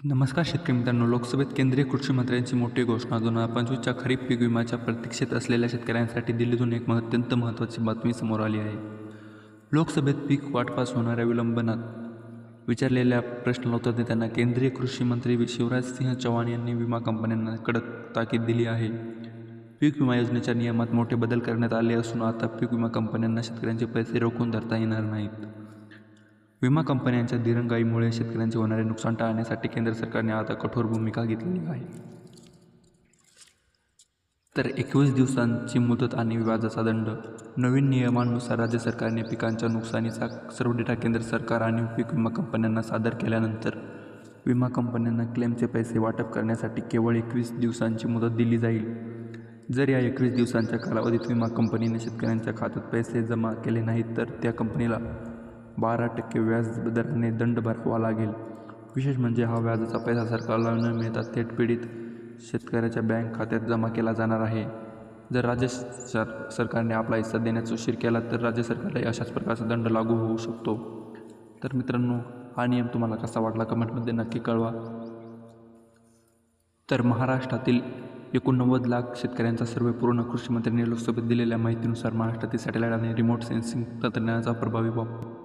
नमस्कार शेतकरी मित्रांनो, लोकसभेत केंद्रीय कृषी मंत्र्यांची मोठी घोषणा. 2025च्या खरीप पीक विम्याच्या प्रतीक्षेत असलेल्या शेतकऱ्यांसाठी दिल्लीतून एक अत्यंत महत्त्वाची बातमी समोर आली आहे. लोकसभेत पीक वाटपास होणाऱ्या विलंबात विचारलेल्या प्रश्नाला उत्तर देताना केंद्रीय कृषी मंत्री शिवराज सिंह चौहान यांनी विमा कंपन्यांना कडक ताकीद दिली आहे. पीक विमा योजनेच्या नियमात मोठे बदल करण्यात आले असून आता पीक विमा कंपन्यांना शेतकऱ्यांचे पैसे रोखून धरता येणार नाहीत. विमा कंपन्यांच्या दिरंगाईमुळे शेतकऱ्यांचे होणारे नुकसान टाळण्यासाठी केंद्र सरकारने आता कठोर भूमिका घेतलेली आहे. तर 21 दिवसांची मुदत आणि व्याजाचा दंड. नवीन नियमांनुसार राज्य सरकारने पिकांच्या नुकसानीचा सर्व डेटा केंद्र सरकार आणि पीक विमा कंपन्यांना सादर केल्यानंतर विमा कंपन्यांना क्लेमचे पैसे वाटप करण्यासाठी केवळ 21 दिवसांची मुदत दिली जाईल. जर या 21 दिवसांच्या कालावधीत विमा कंपनीने शेतकऱ्यांच्या खात्यात पैसे जमा केले नाहीत तर त्या कंपनीला 12% व्याज दराने दंड भरावा लागेल. विशेष म्हणजे हा व्याजाचा पैसा सरकारला न मिळता थेट पीडित शेतकऱ्याच्या बँक खात्यात जमा केला जाणार आहे. जर राज्य सरकारने आपला हिस्सा देण्यास उशीर केला तर राज्य सरकारलाही अशाच प्रकारचा दंड लागू होऊ शकतो. तर मित्रांनो, हा नियम तुम्हाला कसा वाटला कमेंटमध्ये नक्की कळवा. तर महाराष्ट्रातील 89 लाख शेतकऱ्यांचा सर्वे पूर्ण. कृषी मंत्र्यांनी लोकसभेत दिलेल्या माहितीनुसार महाराष्ट्रातील सॅटेलाईट आणि रिमोट सेन्सिंग तंत्रज्ञानाचा प्रभावी वापर